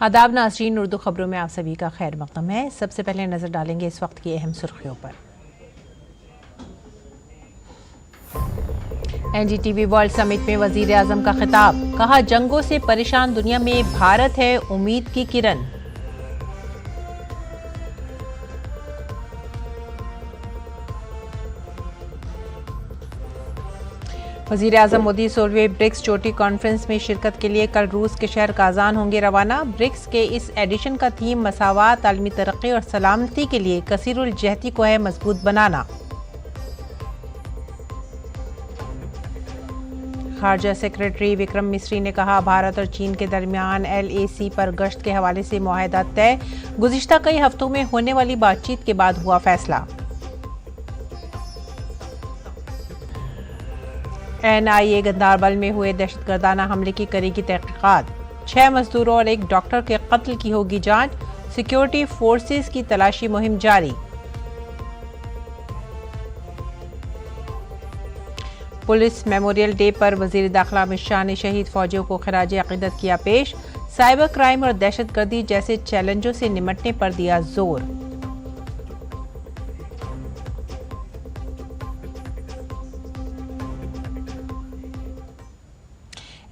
आदाब नाज़रीन, उर्दू खबरों में आप सभी का खैर मक़दम है। सबसे पहले नजर डालेंगे इस वक्त की अहम सुर्खियों पर। NDTV वर्ल्ड समिट में वज़ीर आज़म का खिताब, कहा जंगों से परेशान दुनिया में भारत है उम्मीद की किरण। वज़ीर आज़म मोदी 16वें ब्रिक्स चोटी कॉन्फ्रेंस में शिरकत के लिए कल रूस के शहर काजान होंगे रवाना। ब्रिक्स के इस एडिशन का थीम मसावात, आलमी तरक्की और सलामती के लिए कसीरुल जहती को है मजबूत बनाना। खारजा सेक्रेटरी विक्रम मिस्री ने कहा भारत और चीन के दरमियान LAC पर गश्त के हवाले से मुआहदा तय। गुज़िश्ता कई हफ्तों में होने वाली बातचीत के बाद हुआ फैसला। NIA गंदारबल में हुए दहशतगर्दाना हमले की करेगी तहकीकात। 6 मजदूरों और एक डॉक्टर के कत्ल की होगी जांच। सिक्योरिटी फोर्सेस की तलाशी मुहिम जारी। पुलिस मेमोरियल डे पर वजीर दाखिला अमित शाह ने शहीद फौजियों को खराज अकीदत किया पेश। साइबर क्राइम और दहशतगर्दी जैसे चैलेंजों से निमटने पर दिया जोर।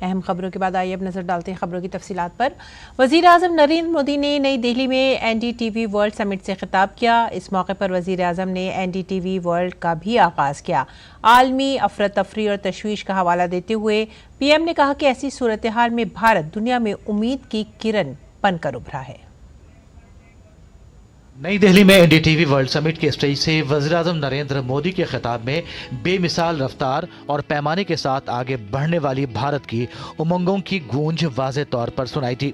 अहम खबरों के बाद आइए अब नजर डालते हैं खबरों की तफसीलात पर। वज़ीर आज़म नरेंद्र मोदी ने नई दिल्ली में NDTV वर्ल्ड समिट से खिताब किया। इस मौके पर वज़ीर आज़म ने NDTV वर्ल्ड का भी आगाज़ किया। आलमी अफरा तफरी और तशवीश का हवाला देते हुए PM ने कहा कि ऐसी सूरत हाल में भारत दुनिया में उम्मीद की किरण बनकर उभरा है। नई दिल्ली में NDTV वर्ल्ड समिट के स्टेज से वज़ीर-ए-आज़म नरेंद्र मोदी के खिताब में बेमिसाल रफ्तार और पैमाने के साथ आगे बढ़ने वाली भारत की उमंगों की गूंज वाज़े तौर पर सुनाई थी।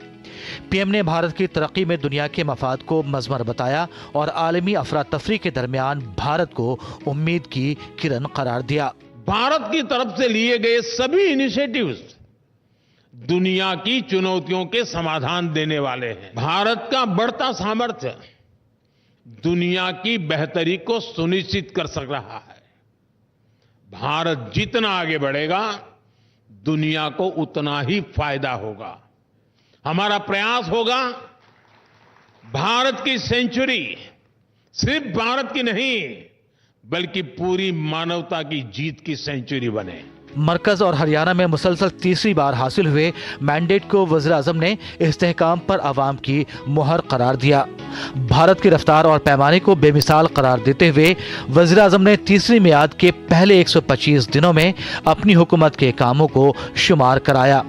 PM ने भारत की तरक्की में दुनिया के मफाद को मज़मर बताया और आलमी अफरा तफरी के दरमियान भारत को उम्मीद की किरण करार दिया। भारत की तरफ से लिए गए सभी इनिशिएटिव्स दुनिया की चुनौतियों के समाधान देने वाले हैं। भारत का बढ़ता सामर्थ्य दुनिया की बेहतरी को सुनिश्चित कर सक रहा है। भारत जितना आगे बढ़ेगा दुनिया को उतना ही फायदा होगा। हमारा प्रयास होगा भारत की सेंचुरी सिर्फ भारत की नहीं बल्कि पूरी मानवता की जीत की सेंचुरी बने। मरकज और हरियाणा में मुसलसल तीसरी बार हासिल हुए मैंडेट को वज़ीर-ए-आज़म ने इस्तेहकाम पर आवाम की मुहर करार दिया। भारत की रफ्तार और पैमाने को बेमिसाल करार देते हुए वज़ीर-ए-आज़म ने तीसरी मियाद के पहले 125 दिनों में अपनी हुकूमत के कामों को शुमार कराया।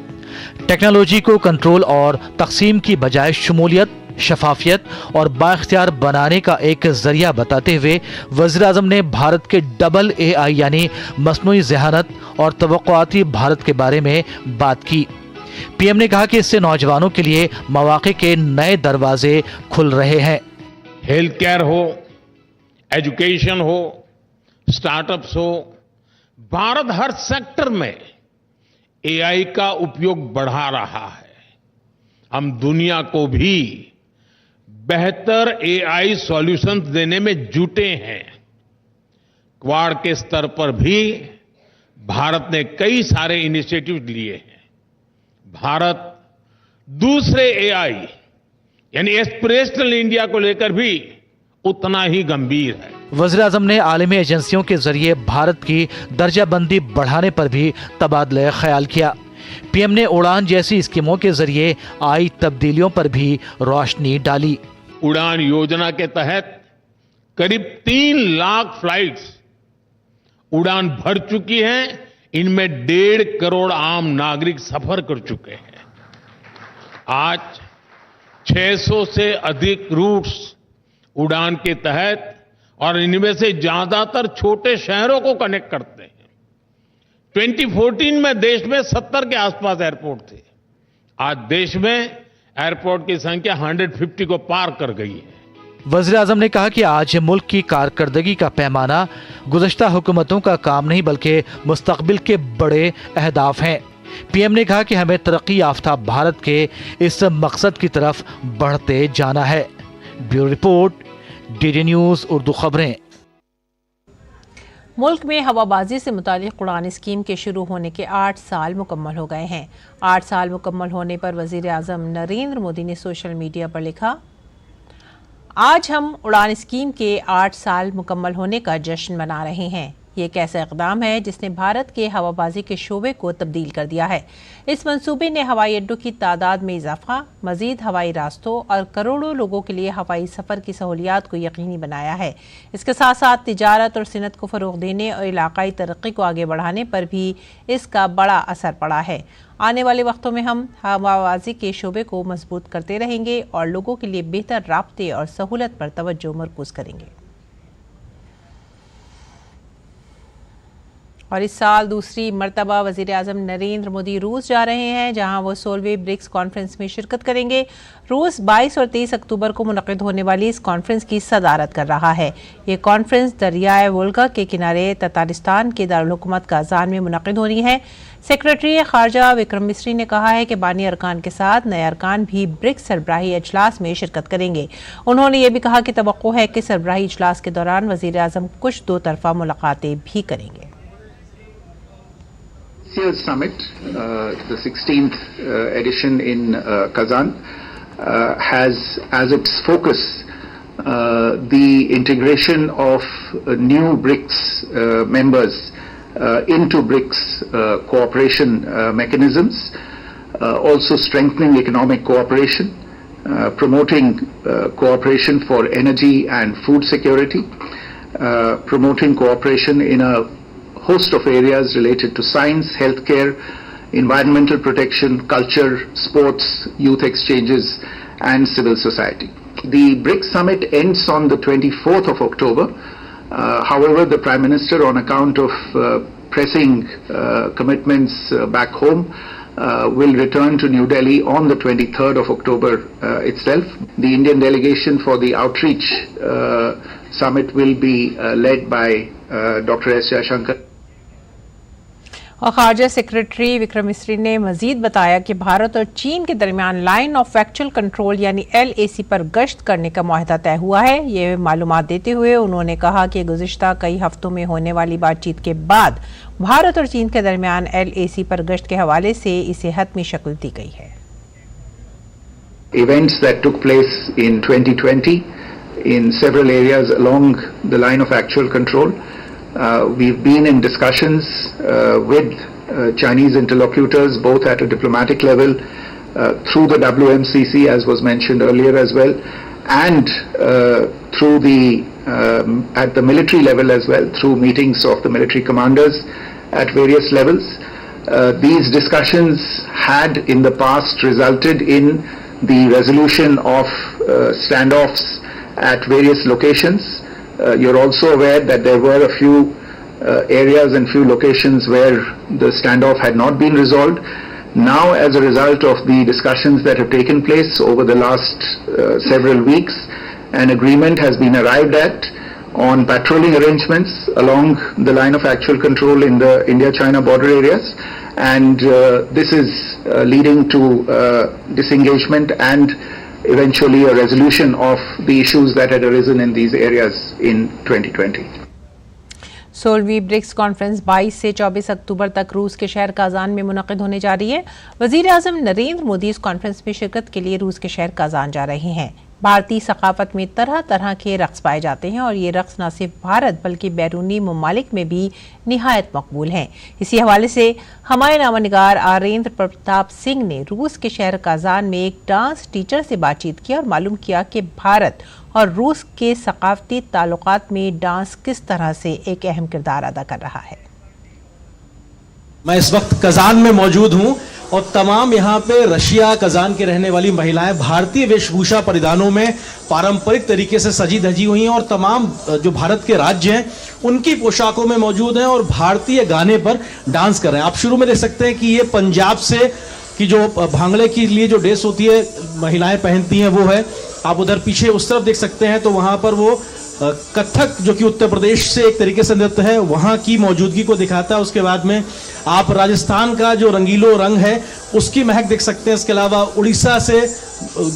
टेक्नोलॉजी को कंट्रोल और तकसीम की बजाय शमूलियत, शफाफियत और बाइख्तियार बनाने का एक जरिया बताते हुए वज़ीर-ए-आज़म ने भारत के डबल AI यानी मस्नूई ज़हानत और तवक्कुआती भारत के बारे में बात की। PM ने कहा कि इससे नौजवानों के लिए मौके के नए दरवाजे खुल रहे हैं। हेल्थ केयर हो, एजुकेशन हो, स्टार्टअप्स हो, भारत हर सेक्टर में AI का उपयोग बढ़ा रहा है। हम दुनिया को भी बेहतर AI सॉल्यूशंस देने में जुटे हैं। क्वाड के स्तर पर भी भारत ने कई सारे इनिशिएटिव लिए हैं। भारत दूसरे AI यानी एस्पिरेशनल इंडिया को लेकर भी उतना ही गंभीर है। वज़ीर-ए-आज़म ने आलमी एजेंसियों के जरिए भारत की दर्जाबंदी बढ़ाने पर भी तबादला ख्याल किया। PM ने उड़ान जैसी स्कीमों के जरिए आई तब्दीलियों पर भी रोशनी डाली। उड़ान योजना के तहत करीब 3 लाख फ्लाइट्स उड़ान भर चुकी हैं। इनमें 1.5 करोड़ आम नागरिक सफर कर चुके हैं। आज 600 से अधिक रूट्स उड़ान के तहत और इनमें से ज्यादातर छोटे शहरों को कनेक्ट करते हैं। 2014 में देश में 70 के आसपास एयरपोर्ट थे। आज देश में एयरपोर्ट की संख्या 150 को पार कर गई है। वज़ीर-ए-आज़म ने कहा कि आज मुल्क की कारकर्दगी का पैमाना गुज़श्ता हुकूमतों का काम नहीं बल्कि मुस्तक़बिल के बड़े अहदाफ हैं। PM ने कहा कि हमें तरक्की याफ्ता भारत के इस मकसद की तरफ बढ़ते जाना है। Bureau report, DD news Urdu खबरें। मुल्क में हवाबाजी से मुतालिक उड़ान स्कीम के शुरू होने के 8 साल मुकम्मल हो गए हैं। 8 साल मुकम्मल होने पर वज़ीर आज़म नरेंद्र मोदी ने सोशल मीडिया पर लिखा, आज हम उड़ान स्कीम के 8 साल मुकम्मल होने का जश्न मना रहे हैं। ये एक ऐसा इक़दाम है जिसने भारत के हवाबाजी के शोबे को तब्दील कर दिया है। इस मंसूबे ने हवाई अड्डों की तादाद में इजाफा, मज़ीद हवाई रास्तों और करोड़ों लोगों के लिए हवाई सफ़र की सहूलियात को यकीनी बनाया है। इसके साथ साथ तिजारत और सनत को फ़रोग़ देने और इलाक़ाई तरक्की को आगे बढ़ाने पर भी इसका बड़ा असर पड़ा है। आने वाले वक्तों में हम हवाबाजी के शोबे को मजबूत करते रहेंगे और लोगों के लिए बेहतर राब्ते और सहूलत पर तवज्जो मरकूज़ करेंगे। और इस साल दूसरी मरतबा वज़ीर आज़म नरेंद्र मोदी रूस जा रहे हैं, जहां वो 16वीं ब्रिक्स कॉन्फ्रेंस में शिरकत करेंगे। रूस 22 और 23 अक्टूबर को मुनक़िद होने वाली इस कॉन्फ्रेंस की सदारत कर रहा है। ये कॉन्फ्रेंस दरियाए वोल्गा के किनारे ततारिस्तान के दारुल-हुकूमत काज़ान में मुनक़िद होनी है। सेक्रेटरी ख़ारजा विक्रम मिस्री ने कहा है कि बानी अरकान के साथ नए अरकान भी ब्रिक्स सरबराही इजलास में शिरकत करेंगे। उन्होंने ये भी कहा कि तवक्को है कि सरबराही इजलास के दौरान वज़ीर आज़म कुछ दो तरफ़ा मुलाकातें भी करेंगे। This year's summit, the 16th edition in Kazan, has as its focus the integration of new BRICS members into BRICS cooperation mechanisms, also strengthening economic cooperation, promoting cooperation for energy and food security, promoting cooperation in a host of areas related to science, healthcare, environmental protection, culture, sports, youth exchanges, and civil society. The BRICS summit ends on the 24th of October. However, the Prime Minister, on account of pressing commitments back home, will return to New Delhi on the 23rd of October itself. The Indian delegation for the outreach summit will be led by Dr. S. Jaishankar. और खारजा secretary Vikram Misri ने मजीद बताया कि भारत और चीन के दरमियान line of actual control यानी LAC पर गश्त करने का मुआहदा तय हुआ है। ये मालूमात देते हुए उन्होंने कहा कि गुज़िश्ता कई हफ्तों में होने वाली बातचीत के बाद भारत और चीन के दरमियान LAC पर गश्त के हवाले से इसे हतमी शक्ल दी गई है। Events that took place in 2020 in several areas along the line of actual control. We've been in discussions with Chinese interlocutors, both at a diplomatic level, through the WMCC, as was mentioned earlier as well, and through at the military level as well, through meetings of the military commanders at various levels. These discussions had in the past resulted in the resolution of standoffs at various locations. You're also aware that there were a few areas and few locations where the standoff had not been resolved. Now, as a result of the discussions that have taken place over the last several weeks, an agreement has been arrived at on patrolling arrangements along the line of actual control in the India-China border areas, and this is leading to disengagement and eventually a resolution of the issues that had arisen in these areas in 2020. 16वीं BRICS conference 22 से 24 अक्टूबर तक रूस के शहर Kazan में मुनक़िद होने जा रही है। वज़ीर आज़म नरेंद्र मोदी इस कॉन्फ्रेंस में शिरकत के लिए रूस के शहर काजान जा रहे हैं। भारतीय सकाफत में तरह तरह के रक़्स पाए जाते हैं और ये रक़्स न सिर्फ भारत बल्कि बैरूनी ममालिक में भी निहायत मकबूल हैं। इसी हवाले से हमारे नामानिगार आरेंद्र प्रताप सिंह ने रूस के शहर काजान में एक डांस टीचर से बातचीत की और मालूम किया कि भारत और रूस के सकाफती ताल्लुकात में डांस किस तरह से एक अहम किरदार अदा कर रहा है। मैं इस वक्त कजान में मौजूद हूं और तमाम यहाँ पे रशिया कजान के रहने वाली महिलाएं भारतीय वेशभूषा परिधानों में पारंपरिक तरीके से सजी धजी हुई हैं और तमाम जो भारत के राज्य हैं उनकी पोशाकों में मौजूद हैं और भारतीय गाने पर डांस कर रहे हैं। आप शुरू में देख सकते हैं कि ये पंजाब से कि जो भांगड़े के लिए जो ड्रेस होती है महिलाएं पहनती हैं वो है। आप उधर पीछे उस तरफ देख सकते हैं तो वहाँ पर वो कथक जो कि उत्तर प्रदेश से एक तरीके से नृत्य है, वहाँ की मौजूदगी को दिखाता है। उसके बाद में आप राजस्थान का जो रंगीलो रंग है उसकी महक देख सकते हैं। इसके अलावा उड़ीसा से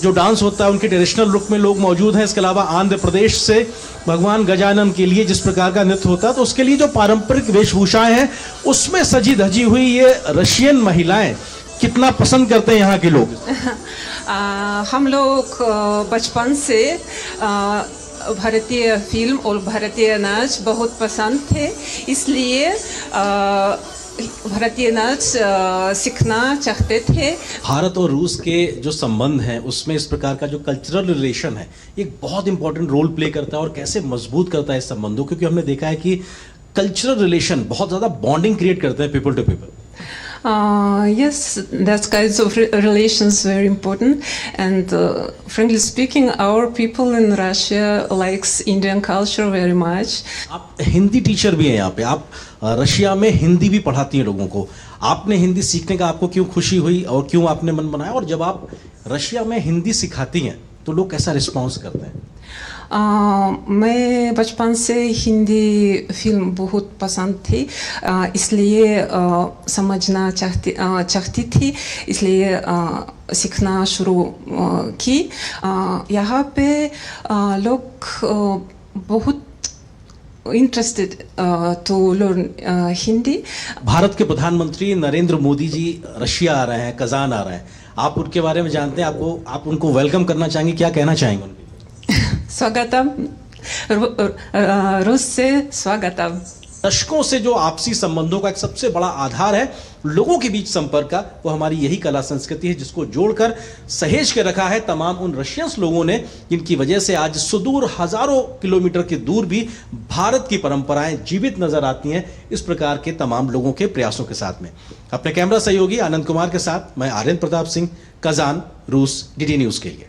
जो डांस होता है उनके ट्रेडिशनल लुक में लोग मौजूद हैं। इसके अलावा आंध्र प्रदेश से भगवान गजानन के लिए जिस प्रकार का नृत्य होता है, तो उसके लिए जो पारंपरिक वेशभूषाएं हैं उसमें सजी धजी हुई ये रशियन महिलाएं कितना पसंद करते हैं यहाँ के लोग। हम लोग बचपन से भारतीय फिल्म और भारतीय नाच बहुत पसंद थे, इसलिए भारतीय नाच सीखना चाहते थे। भारत और रूस के जो संबंध हैं उसमें इस प्रकार का जो कल्चरल रिलेशन है एक बहुत इंपॉर्टेंट रोल प्ले करता है और कैसे मजबूत करता है इस संबंधों, क्योंकि हमने देखा है कि कल्चरल रिलेशन बहुत ज़्यादा बॉन्डिंग क्रिएट करते हैं people to people. Yes, that kinds of relations very important, and frankly speaking, our people in Russia likes Indian culture very much. आप हिंदी टीचर भी हैं यहाँ पे, आप रशिया में हिंदी भी पढ़ाती हैं लोगों को। आपने हिंदी सीखने का आपको क्यों खुशी हुई और क्यों आपने मन बनाया, और जब आप रशिया में हिंदी सिखाती हैं तो लोग कैसा रिस्पॉन्स करते हैं? मैं बचपन से हिंदी फिल्म बहुत पसंद थी, इसलिए समझना चाहती थी, इसलिए सीखना शुरू की। यहाँ पे लोग बहुत interested to learn Hindi. Bharat के प्रधानमंत्री नरेंद्र मोदी जी रशिया आ रहे हैं, कजान आ रहे हैं, आप उनके बारे में जानते हैं, आप उनको वेलकम करना चाहेंगे, क्या कहना चाहेंगे उनके? स्वागतम, रूस से स्वागतम। दशकों से जो आपसी संबंधों का एक सबसे बड़ा आधार है लोगों के बीच संपर्क का, वो हमारी यही कला संस्कृति है, जिसको जोड़कर सहेज के रखा है तमाम उन रशियंस लोगों ने, जिनकी वजह से आज सुदूर हजारों किलोमीटर के दूर भी भारत की परंपराएं जीवित नजर आती हैं इस प्रकार के तमाम लोगों के प्रयासों के साथ में। अपने कैमरा सहयोगी आनंद कुमार के साथ मैं आर्यन प्रताप सिंह, कजान, रूस, डीडी न्यूज के लिए।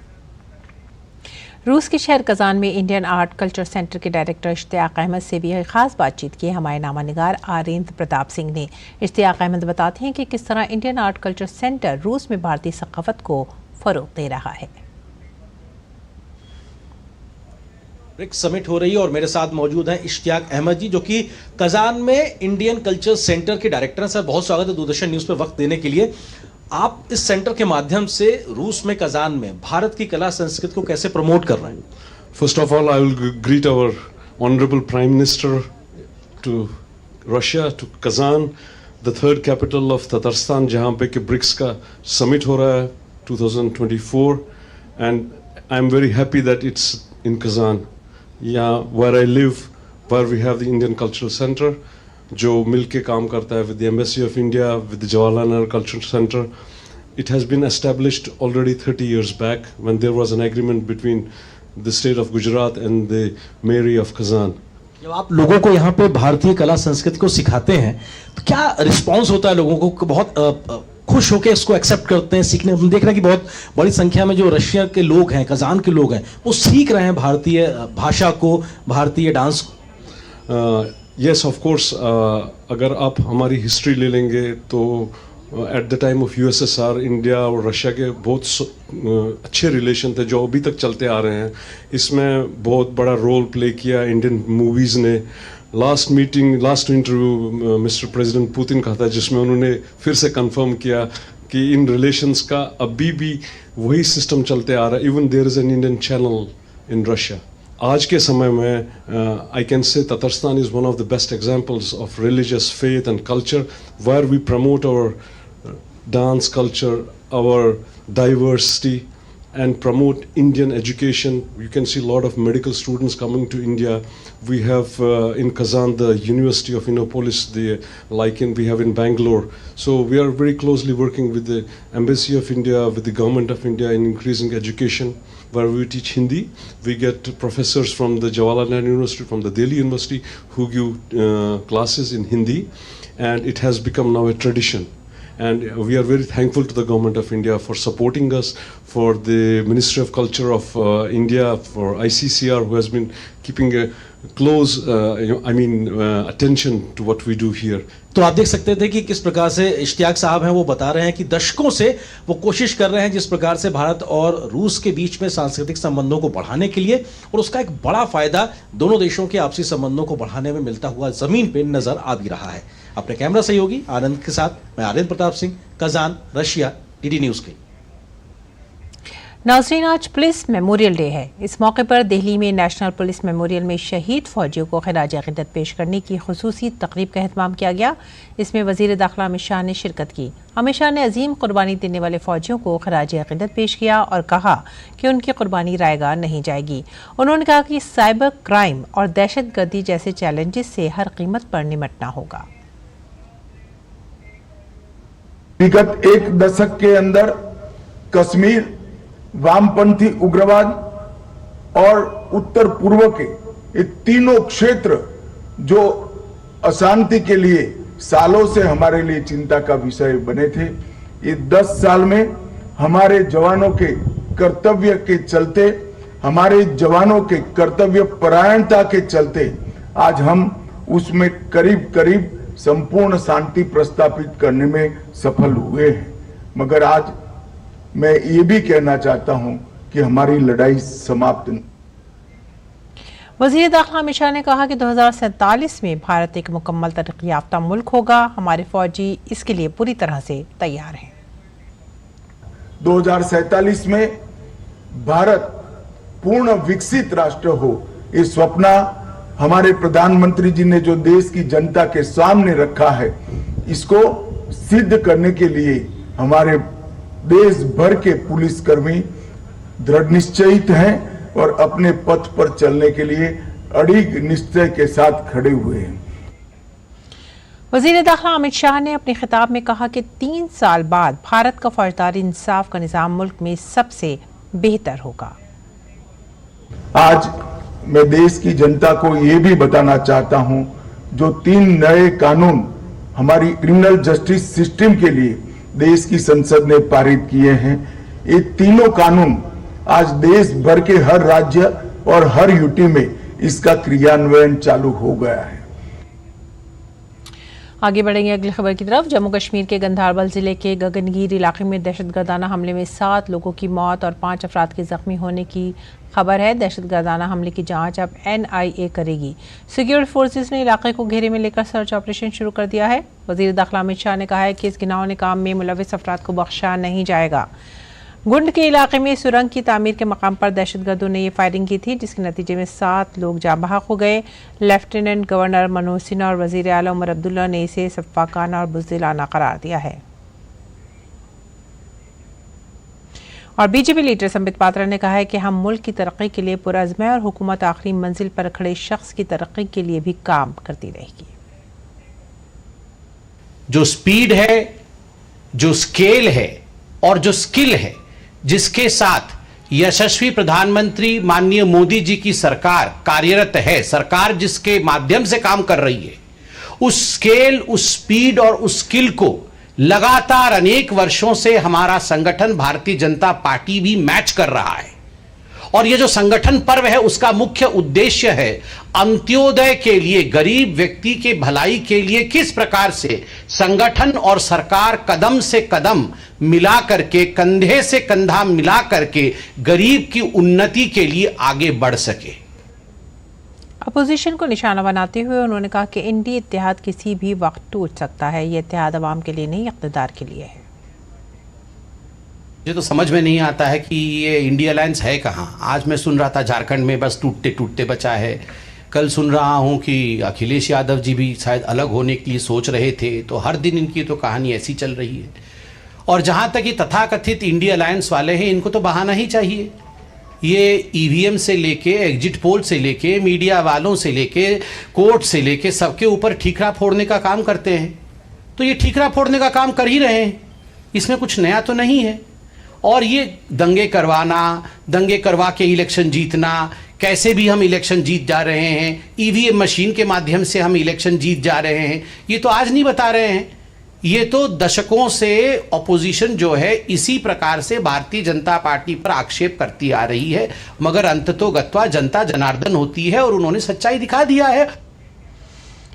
रूस के शहर कजान में इंडियन आर्ट कल्चर सेंटर के डायरेक्टर इश्तियाक अहमद से भी एक खास बातचीत की हमारे नामानिगार आर्यन प्रताप सिंह ने। इश्तियाक अहमद बताते हैं कि किस तरह इंडियन आर्ट कल्चर सेंटर रूस में भारतीय सकाफत को फरोग दे रहा है। ब्रिक्स समिट हो रही है और मेरे साथ मौजूद हैं इश्तियाक अहमद जी, जो कि कजान में इंडियन कल्चर सेंटर के डायरेक्टर हैं। सर, बहुत स्वागत है दूरदर्शन न्यूज पर वक्त देने के लिए। आप इस सेंटर के माध्यम से रूस में, कजान में भारत की कला संस्कृति को कैसे प्रमोट कर रहे हैं? First of all, I will greet our honorable Prime Minister to Russia, to Kazan, the third capital of Tatarstan, जहाँ पे कि ब्रिक्स का समिट हो रहा है 2024, and I'm very happy that it's in Kazan, यहाँ where I live, where we have the Indian Cultural Center, जो मिल के काम करता है with the Embassy of India, with the Jawaharlal Nehru Cultural Center. It has been established already 30 years back when there was an agreement between the state of Gujarat and the Mairie of Kazan. जब आप लोगों को यहाँ पे भारतीय कला संस्कृति को सिखाते हैं तो क्या रिस्पांस होता है लोगों को? बहुत खुश होकर इसको एक्सेप्ट करते हैं, सीखने? हम देख रहे हैं कि बहुत बड़ी संख्या में जो रशिया के लोग हैं, कजान के लोग हैं, वो सीख रहे हैं भारतीय भाषा को, भारतीय डांस को। Yes, of course. अगर आप हमारी हिस्ट्री ले लेंगे तो at the time of USSR India और रशिया के बहुत अच्छे रिलेशन थे जो अभी तक चलते आ रहे हैं। इसमें बहुत बड़ा रोल प्ले किया इंडियन मूवीज़ ने। Last interview mister president Putin का था, जिसमें उन्होंने फिर से कंफर्म किया कि इन रिलेशंस का अभी भी वही सिस्टम चलते आ रहा है। Even there is an Indian channel in Russia. आज के समय में I can say Tatarstan is one of the best examples of religious faith and culture where we promote our dance culture, our diversity, and promote Indian education. You can see a lot of medical students coming to India. We have in Kazan the University of Innopolis, we have in Bangalore. So we are very closely working with the Embassy of India, with the Government of India in increasing education, where we teach Hindi. We get professors from the Jawaharlal Nehru University, from the Delhi University, who give classes in Hindi, and it has become now a tradition. And we are very thankful to the Government of India for supporting us, for the Ministry of Culture of India, for ICCR, who has been keeping a close, attention to what we do here. तो आप देख सकते थे कि किस प्रकार से इश्तियाक साहब हैं वो बता रहे हैं कि दशकों से वो कोशिश कर रहे हैं जिस प्रकार से भारत और रूस के बीच में सांस्कृतिक संबंधों को बढ़ाने के लिए, और उसका एक बड़ा फायदा दोनों देशों के आपसी संबंधों को बढ़ाने में मिलता हुआ जमीन पे नजर आ भी रहा है। अपने कैमरा सहयोगी आनंद के साथ मैं Aryan Pratap Singh, Kazan, Russia, DD News के। नाज़रीन, आज पुलिस मेमोरियल डे है। इस मौके पर दिल्ली में नेशनल पुलिस मेमोरियल में शहीद फौजियों को खिराज अक़ीदत पेश करने की खुसूसी तकरीब का एहतमाम किया गया। इसमें वज़ीर दाखिला अमित शाह ने शिरकत की। अमित शाह ने अजीम कुर्बानी देने वाले फौजियों को खिराज अक़ीदत पेश किया और कहा कि उनकी कुर्बानी रायगा नहीं जाएगी। उन्होंने कहा कि साइबर क्राइम और दहशतगर्दी जैसे चैलेंजेस से हर कीमत पर निपटना होगा। विगत एक दशक के अंदर कश्मीर, वामपंथी उग्रवाद और उत्तर पूर्व के ये तीनों क्षेत्र जो अशांति के लिए सालों से हमारे लिए चिंता का विषय बने थे, ये 10 साल में हमारे जवानों के कर्तव्य के चलते, हमारे जवानों के कर्तव्य परायणता के चलते आज हम उसमें करीब करीब संपूर्ण शांति प्रस्थापित करने में सफल हुए हैं। मगर आज मैं ये भी कहना चाहता हूं कि हमारी लड़ाई समाप्त नहीं। वज़ीर दाखिला अमित शाह ने कहा कि 2047 में भारत एक मुकम्मल तरक्की याफ्ता मुल्क होगा। हमारे फौजी इसके लिए पूरी तरह से तैयार हैं। 2047 में भारत पूर्ण विकसित राष्ट्र हो, ये स्वप्न हमारे प्रधानमंत्री जी ने जो देश की जनता के सामने रखा है, इसको सिद्ध करने के लिए हमारे देश भर के पुलिसकर्मी दृढ़ निश्चयित हैं और अपने पथ पर चलने के लिए अड़िग निश्चय के साथ खड़े हुए हैं। वज़ीर दाखिला अमित शाह ने अपने खिताब में कहा कि 3 साल बाद भारत का फौजदारी इंसाफ का निज़ाम मुल्क में सबसे बेहतर होगा। आज मैं देश की जनता को ये भी बताना चाहता हूं, जो 3 नए कानून हमारी क्रिमिनल जस्टिस सिस्टम के लिए देश की संसद ने पारित किए हैं, ये तीनों कानून आज देश भर के हर राज्य और हर यूटी में इसका क्रियान्वयन चालू हो गया है। आगे बढ़ेंगे अगली खबर की तरफ। जम्मू कश्मीर के गंधारबल जिले के गगनगीर इलाके में दहशतगर्दाना हमले में 7 लोगों की मौत और 5 अफराद के जख्मी होने की खबर है। दहशतगर्दाना हमले की जांच अब NIA करेगी। सिक्योरिटी फोर्सेस ने इलाके को घेरे में लेकर सर्च ऑपरेशन शुरू कर दिया है। वज़ीर दाखिला अमित शाह ने कहा है कि इस घिनौने काम में मुलविस अफराद को बख्शा नहीं जाएगा। गुंड के इलाके में सुरंग की तामीर के मकाम पर दहशतगर्दों ने ये फायरिंग की थी, जिसके नतीजे में 7 लोग जाँ बहक हो गए। लेफ्टिनेंट गवर्नर मनोज सिन्हा और वज़ीर आला उमर अब्दुल्ला ने इसे सफ़ाकाना और बुज़दिलाना करार दिया है। और बीजेपी लीडर संबित पात्रा ने कहा है कि हम मुल्क की तरक्की के लिए पुरअज़्म हैं और हुकूमत आखिरी मंजिल पर खड़े शख्स की तरक्की के लिए भी काम करती रहेगी। जो स्पीड है, जो स्केल है और जो स्किल है, जिसके साथ यशस्वी प्रधानमंत्री माननीय मोदी जी की सरकार कार्यरत है, सरकार जिसके माध्यम से काम कर रही है, उस स्केल, उस स्पीड और उस स्किल को लगातार अनेक वर्षों से हमारा संगठन भारतीय जनता पार्टी भी मैच कर रहा है। और ये जो संगठन पर्व है, उसका मुख्य उद्देश्य है अंत्योदय के लिए, गरीब व्यक्ति के भलाई के लिए किस प्रकार से संगठन और सरकार कदम से कदम मिला करके, कंधे से कंधा मिला करके गरीब की उन्नति के लिए आगे बढ़ सके। अपोजिशन को निशाना बनाते हुए उन्होंने कहा कि इंडी इत्तेहाद किसी भी वक्त टूट सकता है। ये इत्तेहाद अवाम के लिए नहीं, इक़्तिदार के लिए है। मुझे तो समझ में नहीं आता है कि ये इंडिया अलायंस है कहाँ। आज मैं सुन रहा था झारखंड में बस टूटते टूटते बचा है। कल सुन रहा हूँ कि अखिलेश यादव जी भी शायद अलग होने के लिए सोच रहे थे। तो हर दिन इनकी तो कहानी ऐसी चल रही है। और जहाँ तक ये तथाकथित इंडिया अलायंस वाले हैं, इनको तो बहाना ही चाहिए। ये EVM से लेके, एग्जिट पोल से लेके, मीडिया वालों से लेके, कोर्ट से लेके सबके ऊपर ठीकरा फोड़ने का काम करते हैं। तो ये ठीकरा फोड़ने का काम कर ही रहे हैं, इसमें कुछ नया तो नहीं है। और ये दंगे करवाना, दंगे करवा के इलेक्शन जीतना, कैसे भी हम इलेक्शन जीत जा रहे हैं, EVM मशीन के माध्यम से हम इलेक्शन जीत जा रहे हैं, ये तो आज नहीं बता रहे हैं। ये तो दशकों से ऑपोजिशन जो है इसी प्रकार से भारतीय जनता पार्टी पर आक्षेप करती आ रही है, मगर अंततोगत्वा जनता जनार्दन होती है और उन्होंने सच्चाई दिखा दिया है।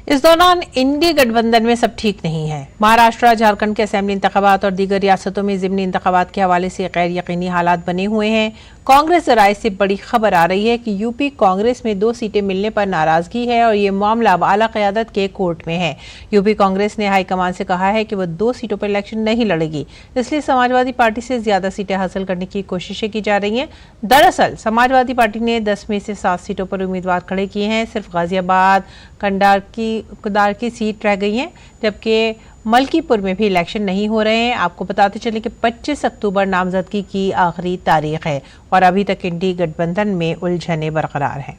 इस दौरान इंडी गठबंधन में सब ठीक नहीं है। महाराष्ट्र, झारखंड के असेंबली इंतखाबात और दीगर रियासतों में ज़िमनी इंतखाबात के हवाले से गैर यकीनी हालात बने हुए हैं। कांग्रेस जराये से बड़ी खबर आ रही है कि यूपी कांग्रेस में 2 सीटें मिलने पर नाराजगी है और ये मामला अब आला क़यादत के कोर्ट में है। यूपी कांग्रेस ने हाईकमान से कहा है कि वह 2 सीटों पर इलेक्शन नहीं लड़ेगी, इसलिए समाजवादी पार्टी से ज्यादा सीटें हासिल करने की कोशिशें की जा रही हैं। दरअसल समाजवादी पार्टी ने 10 में से 7 सीटों पर उम्मीदवार खड़े किए हैं। सिर्फ गाजियाबाद, कुदार की सीट रह गई है, जबकि मलकीपुर में भी इलेक्शन नहीं हो रहे हैं। आपको बताते चले कि 25 अक्टूबर नामजदगी की आखिरी तारीख है और अभी तक इंडी गठबंधन में उलझने बरकरार हैं।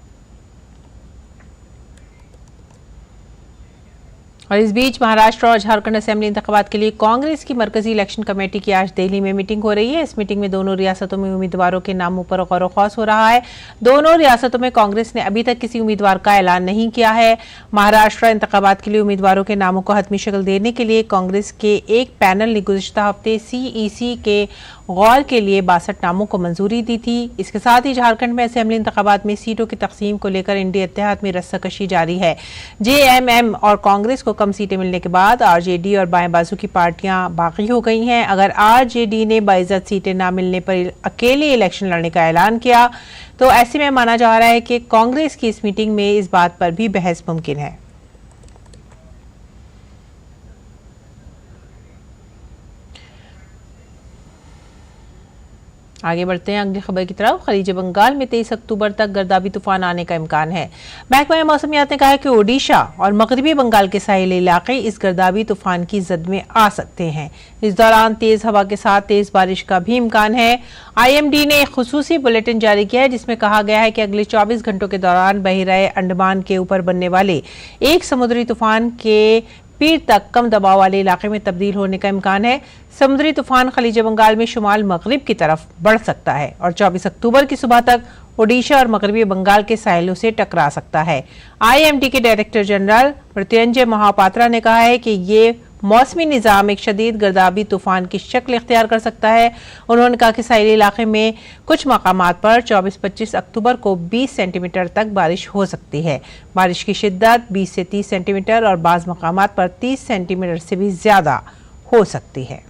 और इस बीच महाराष्ट्र और झारखंड असेंबली इंतखाबात के लिए कांग्रेस की मरकजी इलेक्शन कमेटी की आज दिल्ली में मीटिंग हो रही है। इस मीटिंग में दोनों रियासतों में उम्मीदवारों के नामों पर गौर खौस हो रहा है। दोनों रियासतों में कांग्रेस ने अभी तक किसी उम्मीदवार का ऐलान नहीं किया है। महाराष्ट्र इंतखाबात के लिए उम्मीदवारों के नामों को हतमी शक्ल देने के लिए कांग्रेस के एक पैनल ने गुज़िश्ता हफ्ते सीईसी के गौर के लिए 62 नामों को मंजूरी दी थी। इसके साथ ही झारखंड में असेंबली इंतखाबात में सीटों की तकसीम को लेकर इंडी इत्तेहाद में रस्साकशी जारी है। जेएमएम और कांग्रेस को कम सीटें मिलने के बाद आरजेडी और बाएं बाजू की पार्टियां बागी हो गई हैं। अगर आरजेडी ने बाइज्जत सीटें न मिलने पर अकेले इलेक्शन लड़ने का ऐलान किया तो ऐसे में माना जा रहा है कि कांग्रेस की इस मीटिंग में इस बात पर भी बहस मुमकिन है। आगे बढ़ते हैं अगली खबर की तरफ। खलीज बंगाल में 23 अक्टूबर तक गर्दाबी तूफान आने का इम्कान है। महकमा मौसमियात ने कहा है कि ओडिशा और मगरबी बंगाल के साहिली इलाके इस गर्दाबी तूफान की जद में आ सकते हैं। इस दौरान तेज हवा के साथ तेज बारिश का भी इम्कान है। आईएमडी ने एक खुसूसी बुलेटिन जारी किया है जिसमें कहा गया है कि अगले 24 घंटों के दौरान बहिराए अंडमान के ऊपर बनने वाले एक समुद्री तूफान के पीर तक कम दबाव वाले इलाके में तब्दील होने का इम्कान है। समुद्री तूफान खलीज बंगाल में शुमाल मगरिब की तरफ बढ़ सकता है और 24 अक्टूबर की सुबह तक ओडिशा और मगरबी बंगाल के साहिलों से टकरा सकता है। आईएमडी के डायरेक्टर जनरल मृत्युंजय महापात्रा ने कहा है कि ये मौसमी निज़ाम एक शदीद गर्दाबी तूफान की शक्ल इख्तियार कर सकता है। उन्होंने कहा कि साहिली इलाके में कुछ मकामात पर 24-25 अक्टूबर को 20 सेंटीमीटर तक बारिश हो सकती है। बारिश की शिद्दत 20 से 30 सेंटीमीटर और बाज़ मकामात पर 30 सेंटीमीटर से भी ज्यादा हो सकती है।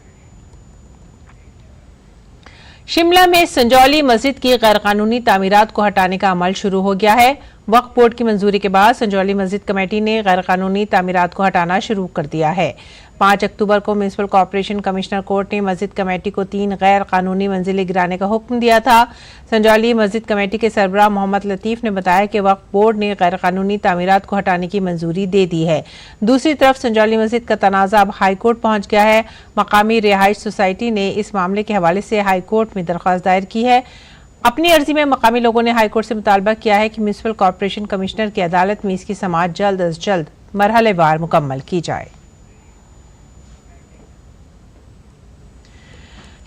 शिमला में संजौली मस्जिद की गैरकानूनी तामीरात को हटाने का अमल शुरू हो गया है। वक्फ बोर्ड की मंजूरी के बाद संजौली मस्जिद कमेटी ने गैरकानूनी तामीरात को हटाना शुरू कर दिया है। 5 अक्टूबर को म्युनिसिपल कॉर्पोरेशन कमिश्नर कोर्ट ने मस्जिद कमेटी को 3 गैर कानूनी मंजिलें गिराने का हुक्म दिया था। संजौली मस्जिद कमेटी के सरबराह मोहम्मद लतीफ ने बताया कि वक्फ बोर्ड ने गैर कानूनी तामीरात को हटाने की मंजूरी दे दी है। दूसरी तरफ संजौली मस्जिद का तनाज़ा अब हाईकोर्ट पहुंच गया है। मकामी रिहाइश सोसाइटी ने इस मामले के हवाले से हाईकोर्ट में दरख्वास्त दायर की है। अपनी अर्जी में मकामी लोगों ने हाईकोर्ट से मुतालबा किया है कि म्युनिसिपल कॉर्पोरेशन कमिश्नर की अदालत में इसकी समाअत जल्द अज जल्द मरहलेवार मुकम्मल की जाए।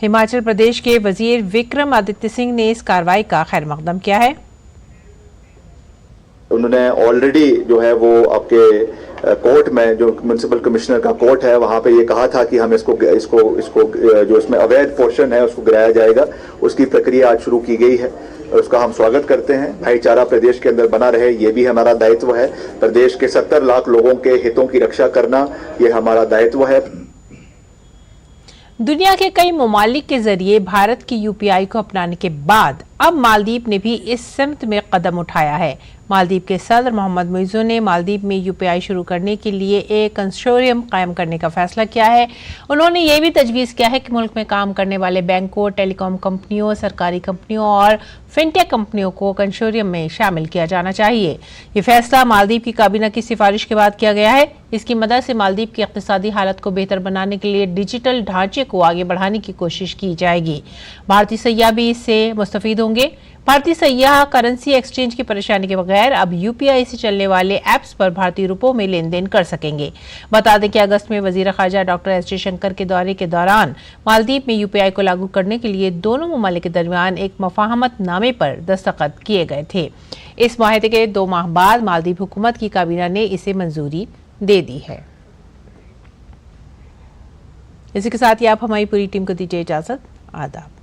हिमाचल प्रदेश के वजीर विक्रमादित्य सिंह ने इस कार्रवाई का खैर मकदम किया है। उन्होंने ऑलरेडी जो है वो आपके कोर्ट में जो म्युनिसिपल कमिश्नर का कोर्ट है वहां पे ये कहा था कि हम इसको जो इसमें अवैध पोर्शन है उसको गिराया जाएगा। उसकी प्रक्रिया आज शुरू की गई है और उसका हम स्वागत करते हैं। भाईचारा प्रदेश के अंदर बना रहे ये भी हमारा दायित्व है। प्रदेश के 70 लाख लोगों के हितों की रक्षा करना ये हमारा दायित्व है। दुनिया के कई ममालिक के जरिए भारत की यूपीआई को अपनाने के बाद अब मालदीव ने भी इस सिमत में कदम उठाया है। मालदीव के सदर मोहम्मद मुइज़्ज़ो ने मालदीव में यूपीआई शुरू करने के लिए एक कंसोर्टियम कायम करने का फैसला किया है। उन्होंने ये भी तजवीज़ किया है कि मुल्क में काम करने वाले बैंकों, टेलीकॉम कंपनियों, सरकारी कंपनियों और फिनटेक कंपनियों को कंसोर्टियम में शामिल किया जाना चाहिए। ये फैसला मालदीव की काबीना की सिफारिश के बाद किया गया है। इसकी मदद से मालदीव की इक़्तिसादी हालत को बेहतर बनाने के लिए डिजिटल ढांचे को आगे बढ़ाने की कोशिश की जाएगी। भारतीय सयाह भी इससे मुस्तफीद होंगे। भारतीय सयाह करेंसी एक्सचेंज की परेशानी के बगैर अब यूपीआई से चलने वाले ऐप्स पर भारतीय रुपयों में लेन देन कर सकेंगे। बता दें कि अगस्त में वजीर खारजा डॉक्टर एस जयशंकर के दौरे के दौरान मालदीव में यूपीआई को लागू करने के लिए दोनों ममालिक के दरमियान एक मफाहमत नामे पर दस्तखत किए गए थे। इस माहिदे के 2 माह बाद मालदीव हुकूमत की काबीना ने इसे मंजूरी दे दी है। इसी के साथ ही आप हमारी पूरी टीम को दीजिए इजाजत। आदाब।